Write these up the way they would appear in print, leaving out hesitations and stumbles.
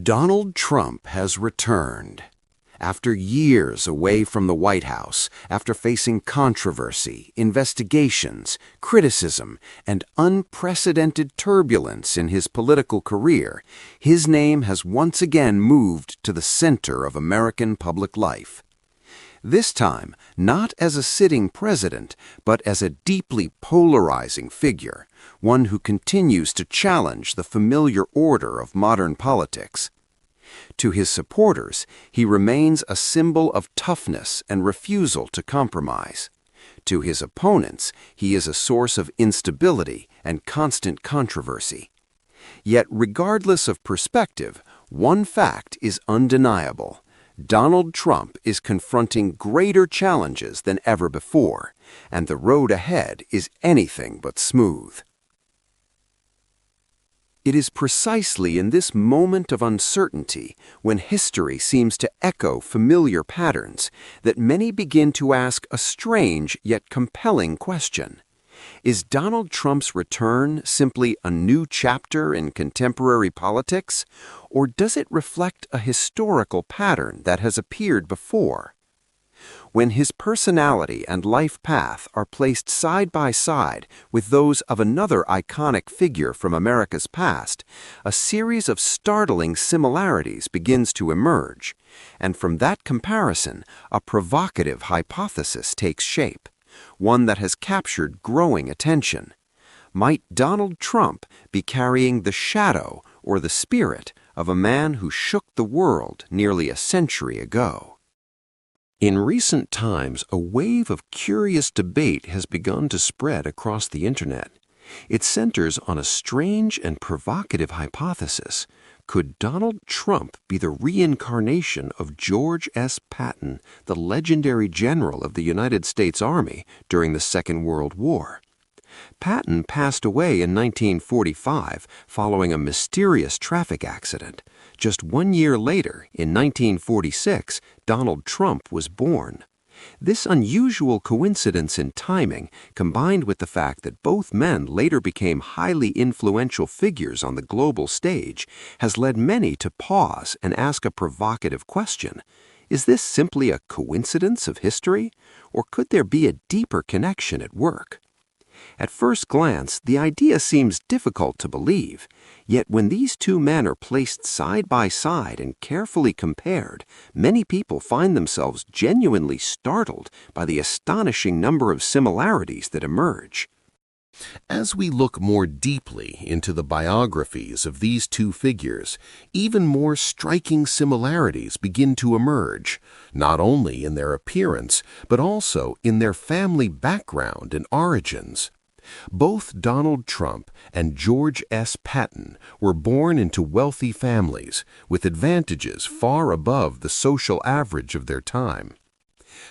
Donald Trump has returned. After years away from the White House, after facing controversy, investigations, criticism, and unprecedented turbulence in his political career, his name has once again moved to the center of American public life. This time, not as a sitting president, but as a deeply polarizing figure, one who continues to challenge the familiar order of modern politics. To his supporters, he remains a symbol of toughness and refusal to compromise. To his opponents, he is a source of instability and constant controversy. Yet, regardless of perspective, one fact is undeniable. Donald Trump is confronting greater challenges than ever before, and the road ahead is anything but smooth. It is precisely in this moment of uncertainty, when history seems to echo familiar patterns, that many begin to ask a strange yet compelling question. Is Donald Trump's return simply a new chapter in contemporary politics, or does it reflect a historical pattern that has appeared before? When his personality and life path are placed side by side with those of another iconic figure from America's past, a series of startling similarities begins to emerge, and from that comparison, a provocative hypothesis takes shape, one that has captured growing attention. Might Donald Trump be carrying the shadow or the spirit of a man who shook the world nearly a century ago? In recent times, a wave of curious debate has begun to spread across the internet. It centers on a strange and provocative hypothesis. Could Donald Trump be the reincarnation of George S. Patton, the legendary general of the United States Army during the Second World War? Patton passed away in 1945 following a mysterious traffic accident. Just 1 year later, in 1946, Donald Trump was born. This unusual coincidence in timing, combined with the fact that both men later became highly influential figures on the global stage, has led many to pause and ask a provocative question. Is this simply a coincidence of history, or could there be a deeper connection at work? At first glance, the idea seems difficult to believe, yet when these two men are placed side by side and carefully compared, many people find themselves genuinely startled by the astonishing number of similarities that emerge. As we look more deeply into the biographies of these two figures, even more striking similarities begin to emerge, not only in their appearance, but also in their family background and origins. Both Donald Trump and George S. Patton were born into wealthy families, with advantages far above the social average of their time.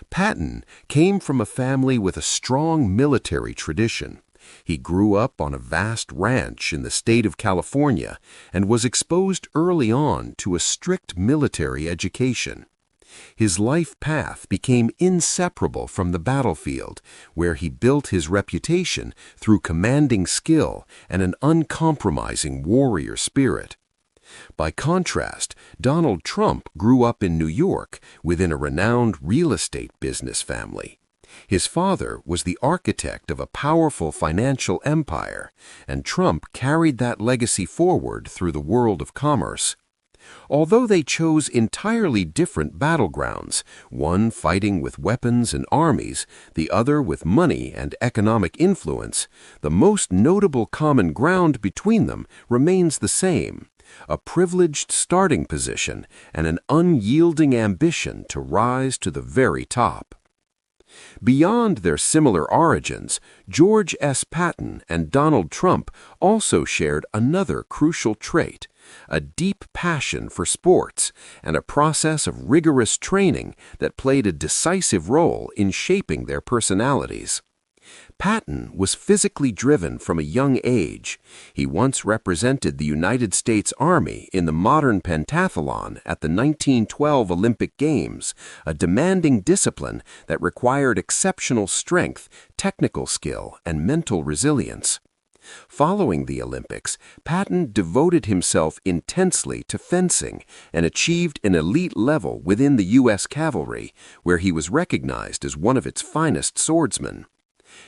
Patton came from a family with a strong military tradition. He grew up on a vast ranch in the state of California and was exposed early on to a strict military education. His life path became inseparable from the battlefield, where he built his reputation through commanding skill and an uncompromising warrior spirit. By contrast, Donald Trump grew up in New York within a renowned real estate business family. His father was the architect of a powerful financial empire, and Trump carried that legacy forward through the world of commerce. Although they chose entirely different battlegrounds, one fighting with weapons and armies, the other with money and economic influence, the most notable common ground between them remains the same: a privileged starting position and an unyielding ambition to rise to the very top. Beyond their similar origins, George S. Patton and Donald Trump also shared another crucial trait: a deep passion for sports and a process of rigorous training that played a decisive role in shaping their personalities. Patton was physically driven from a young age. He once represented the United States Army in the modern pentathlon at the 1912 Olympic Games, a demanding discipline that required exceptional strength, technical skill, and mental resilience. Following the Olympics, Patton devoted himself intensely to fencing and achieved an elite level within the U.S. cavalry, where he was recognized as one of its finest swordsmen.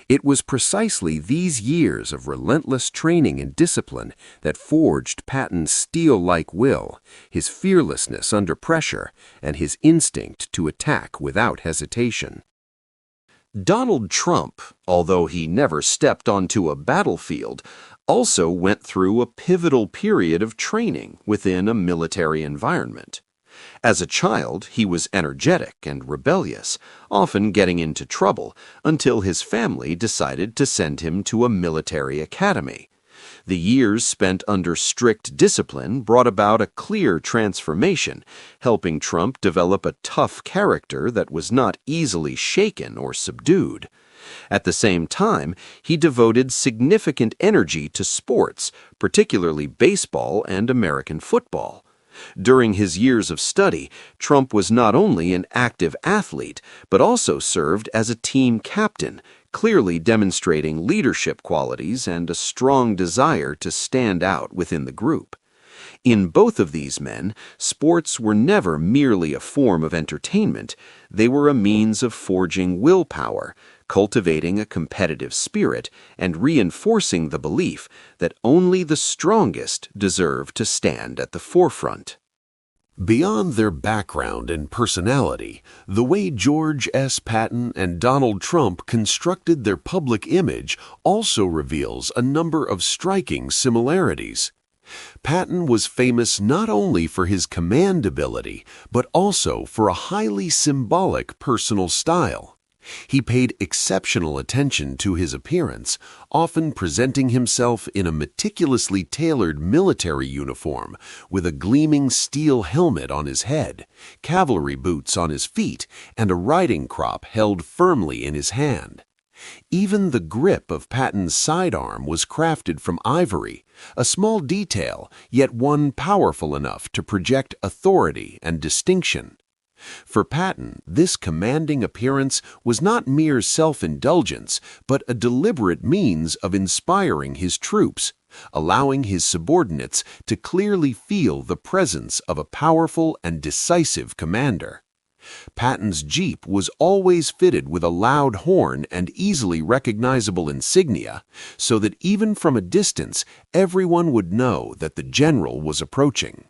It was precisely these years of relentless training and discipline that forged Patton's steel-like will, his fearlessness under pressure, and his instinct to attack without hesitation. Donald Trump, although he never stepped onto a battlefield, also went through a pivotal period of training within a military environment. As a child, he was energetic and rebellious, often getting into trouble, until his family decided to send him to a military academy. The years spent under strict discipline brought about a clear transformation, helping Trump develop a tough character that was not easily shaken or subdued. At the same time, he devoted significant energy to sports, particularly baseball and American football. During his years of study, Trump was not only an active athlete, but also served as a team captain, clearly demonstrating leadership qualities and a strong desire to stand out within the group. In both of these men, sports were never merely a form of entertainment, they were a means of forging willpower, cultivating a competitive spirit, and reinforcing the belief that only the strongest deserve to stand at the forefront. Beyond their background and personality, the way George S. Patton and Donald Trump constructed their public image also reveals a number of striking similarities. Patton was famous not only for his command ability, but also for a highly symbolic personal style. He paid exceptional attention to his appearance, often presenting himself in a meticulously tailored military uniform with a gleaming steel helmet on his head, cavalry boots on his feet, and a riding crop held firmly in his hand. Even the grip of Patton's sidearm was crafted from ivory, a small detail, yet one powerful enough to project authority and distinction. For Patton, this commanding appearance was not mere self-indulgence, but a deliberate means of inspiring his troops, allowing his subordinates to clearly feel the presence of a powerful and decisive commander. Patton's Jeep was always fitted with a loud horn and easily recognizable insignia, so that even from a distance, everyone would know that the general was approaching.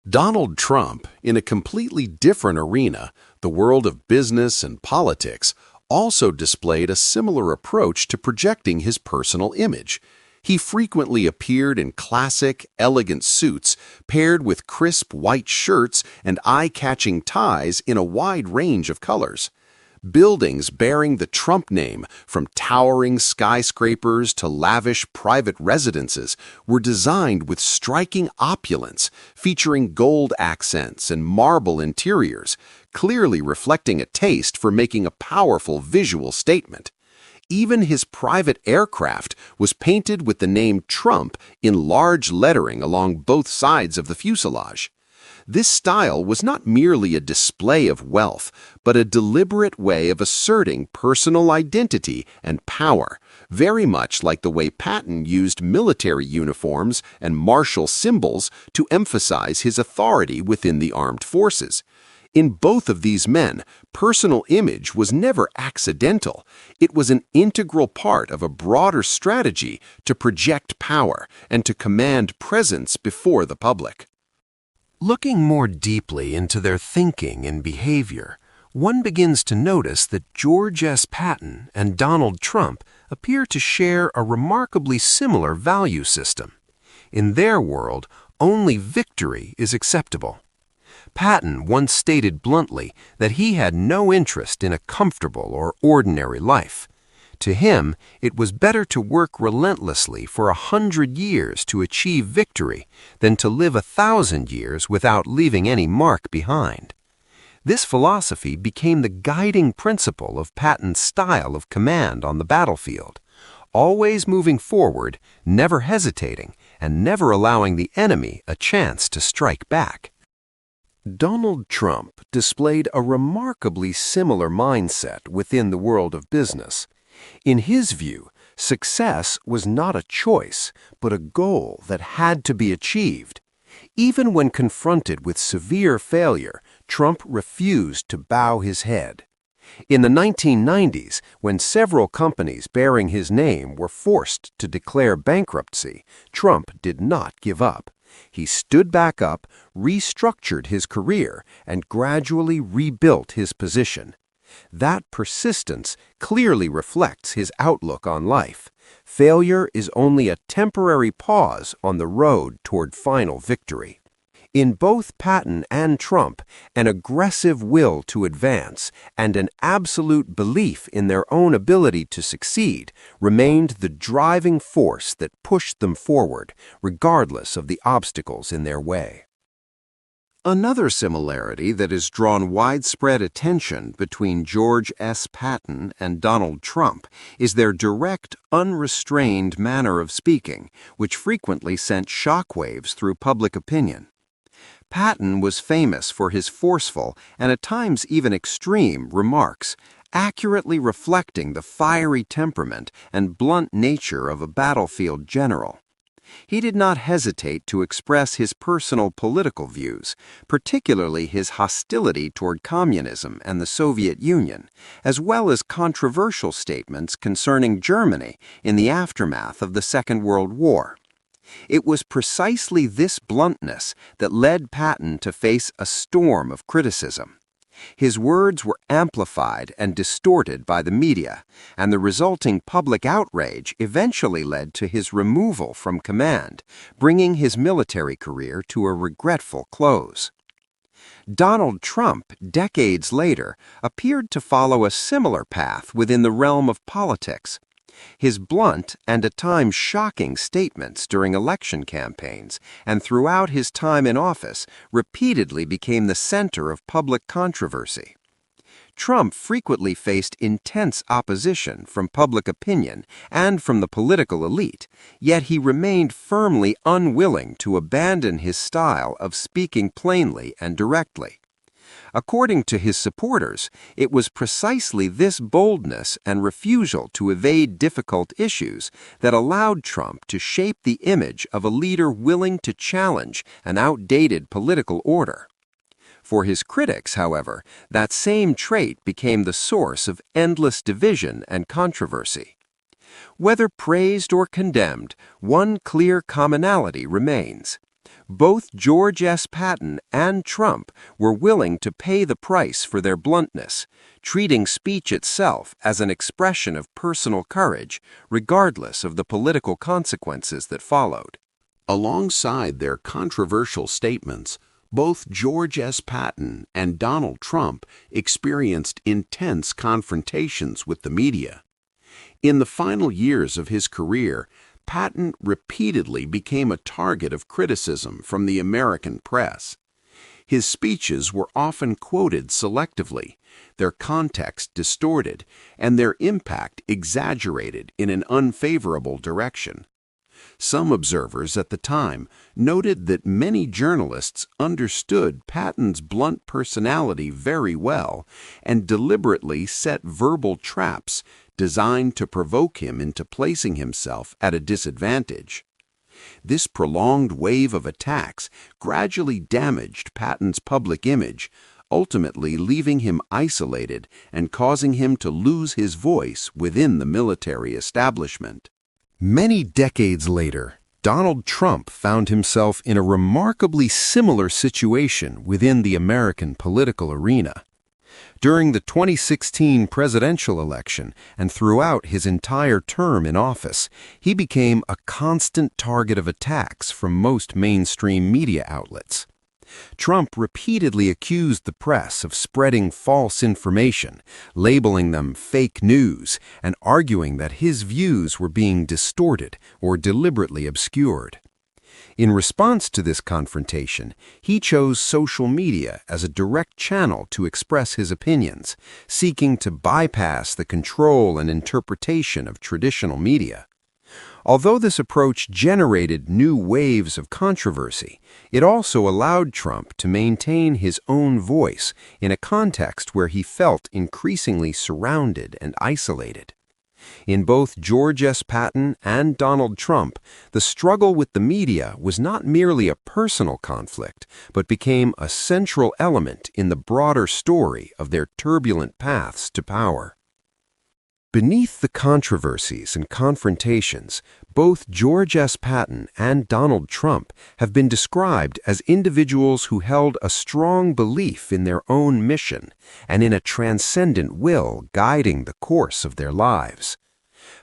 Donald Trump, in a completely different arena, the world of business and politics, also displayed a similar approach to projecting his personal image. He frequently appeared in classic, elegant suits paired with crisp white shirts and eye-catching ties in a wide range of colors. Buildings bearing the Trump name, from towering skyscrapers to lavish private residences, were designed with striking opulence, featuring gold accents and marble interiors, clearly reflecting a taste for making a powerful visual statement. Even his private aircraft was painted with the name Trump in large lettering along both sides of the fuselage. This style was not merely a display of wealth, but a deliberate way of asserting personal identity and power, very much like the way Patton used military uniforms and martial symbols to emphasize his authority within the armed forces. In both of these men, personal image was never accidental. It was an integral part of a broader strategy to project power and to command presence before the public. Looking more deeply into their thinking and behavior, one begins to notice that George S. Patton and Donald Trump appear to share a remarkably similar value system. In their world, only victory is acceptable. Patton once stated bluntly that he had no interest in a comfortable or ordinary life. To him, it was better to work relentlessly for 100 years to achieve victory than to live 1,000 years without leaving any mark behind. This philosophy became the guiding principle of Patton's style of command on the battlefield, always moving forward, never hesitating, and never allowing the enemy a chance to strike back. Donald Trump displayed a remarkably similar mindset within the world of business. In his view, Success was not a choice, but a goal that had to be achieved. Even when confronted with severe failure, Trump refused to bow his head. In the 1990s, when several companies bearing his name were forced to declare bankruptcy, Trump did not give up. He stood back up, restructured his career, and gradually rebuilt his position. That persistence clearly reflects his outlook on life. Failure is only a temporary pause on the road toward final victory. In both Patton and Trump, an aggressive will to advance and an absolute belief in their own ability to succeed remained the driving force that pushed them forward, regardless of the obstacles in their way. Another similarity that has drawn widespread attention between George S. Patton and Donald Trump is their direct, unrestrained manner of speaking, which frequently sent shockwaves through public opinion. Patton was famous for his forceful and at times even extreme remarks, accurately reflecting the fiery temperament and blunt nature of a battlefield general. He did not hesitate to express his personal political views, particularly his hostility toward communism and the Soviet Union, as well as controversial statements concerning Germany in the aftermath of the Second World War. It was precisely this bluntness that led Patton to face a storm of criticism. His words were amplified and distorted by the media, and the resulting public outrage eventually led to his removal from command, bringing his military career to a regretful close. Donald Trump, decades later, appeared to follow a similar path within the realm of politics. His blunt and at times shocking statements during election campaigns and throughout his time in office repeatedly became the center of public controversy. Trump frequently faced intense opposition from public opinion and from the political elite, yet he remained firmly unwilling to abandon his style of speaking plainly and directly. According to his supporters, it was precisely this boldness and refusal to evade difficult issues that allowed Trump to shape the image of a leader willing to challenge an outdated political order. For his critics, however, that same trait became the source of endless division and controversy. Whether praised or condemned, one clear commonality remains. Both George S. Patton and Trump were willing to pay the price for their bluntness, treating speech itself as an expression of personal courage, regardless of the political consequences that followed. Alongside their controversial statements, both George S. Patton and Donald Trump experienced intense confrontations with the media. In the final years of his career, Patton repeatedly became a target of criticism from the American press. His speeches were often quoted selectively, their context distorted, and their impact exaggerated in an unfavorable direction. Some observers at the time noted that many journalists understood Patton's blunt personality very well and deliberately set verbal traps designed to provoke him into placing himself at a disadvantage. This prolonged wave of attacks gradually damaged Patton's public image, ultimately leaving him isolated and causing him to lose his voice within the military establishment. Many decades later, Donald Trump found himself in a remarkably similar situation within the American political arena. During the 2016 presidential election and throughout his entire term in office, he became a constant target of attacks from most mainstream media outlets. Trump repeatedly accused the press of spreading false information, labeling them fake news, and arguing that his views were being distorted or deliberately obscured. In response to this confrontation, he chose social media as a direct channel to express his opinions, seeking to bypass the control and interpretation of traditional media. Although this approach generated new waves of controversy, it also allowed Trump to maintain his own voice in a context where he felt increasingly surrounded and isolated. In both George S. Patton and Donald Trump, the struggle with the media was not merely a personal conflict, but became a central element in the broader story of their turbulent paths to power. Beneath the controversies and confrontations, both George S. Patton and Donald Trump have been described as individuals who held a strong belief in their own mission and in a transcendent will guiding the course of their lives.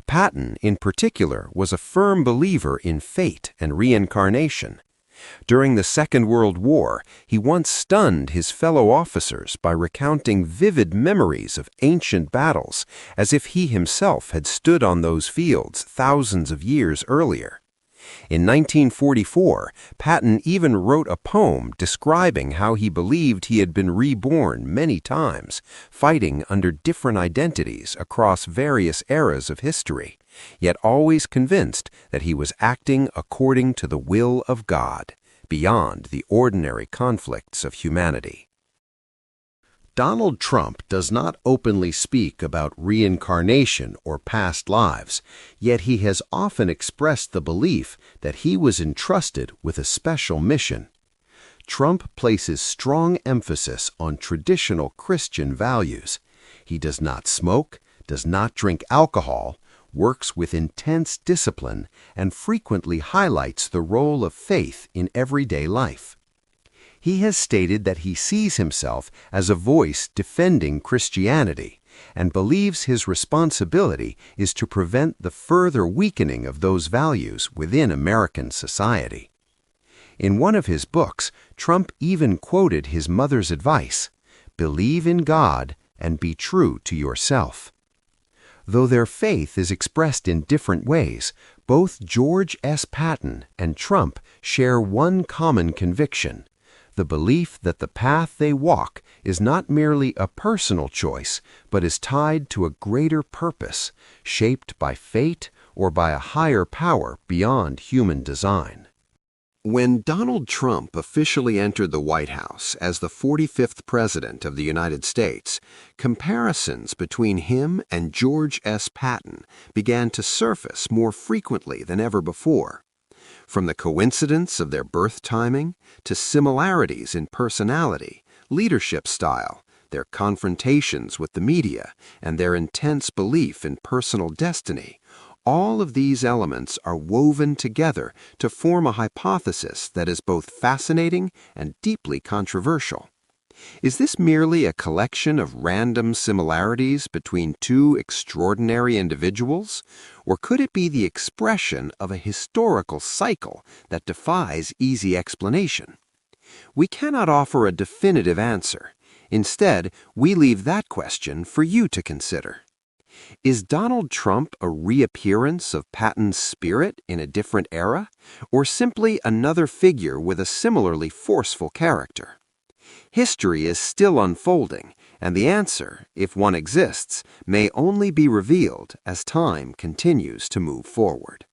Patton, in particular, was a firm believer in fate and reincarnation. During the Second World War, he once stunned his fellow officers by recounting vivid memories of ancient battles, as if he himself had stood on those fields thousands of years earlier. In 1944, Patton even wrote a poem describing how he believed he had been reborn many times, fighting under different identities across various eras of history, yet always convinced that he was acting according to the will of God, beyond the ordinary conflicts of humanity. Donald Trump does not openly speak about reincarnation or past lives, yet he has often expressed the belief that he was entrusted with a special mission. Trump places strong emphasis on traditional Christian values. He does not smoke, does not drink alcohol, works with intense discipline, and frequently highlights the role of faith in everyday life. He has stated that he sees himself as a voice defending Christianity and believes his responsibility is to prevent the further weakening of those values within American society. In one of his books, Trump even quoted his mother's advice, "Believe in God and be true to yourself." Though their faith is expressed in different ways, both George S. Patton and Trump share one common conviction: the belief that the path they walk is not merely a personal choice, but is tied to a greater purpose, shaped by fate or by a higher power beyond human design. When Donald Trump officially entered the White House as the 45th President of the United States, comparisons between him and George S. Patton began to surface more frequently than ever before. From the coincidence of their birth timing to similarities in personality, leadership style, their confrontations with the media, and their intense belief in personal destiny, all of these elements are woven together to form a hypothesis that is both fascinating and deeply controversial. Is this merely a collection of random similarities between two extraordinary individuals, or could it be the expression of a historical cycle that defies easy explanation? We cannot offer a definitive answer. Instead, we leave that question for you to consider. Is Donald Trump a reappearance of Patton's spirit in a different era, or simply another figure with a similarly forceful character? History is still unfolding, and the answer, if one exists, may only be revealed as time continues to move forward.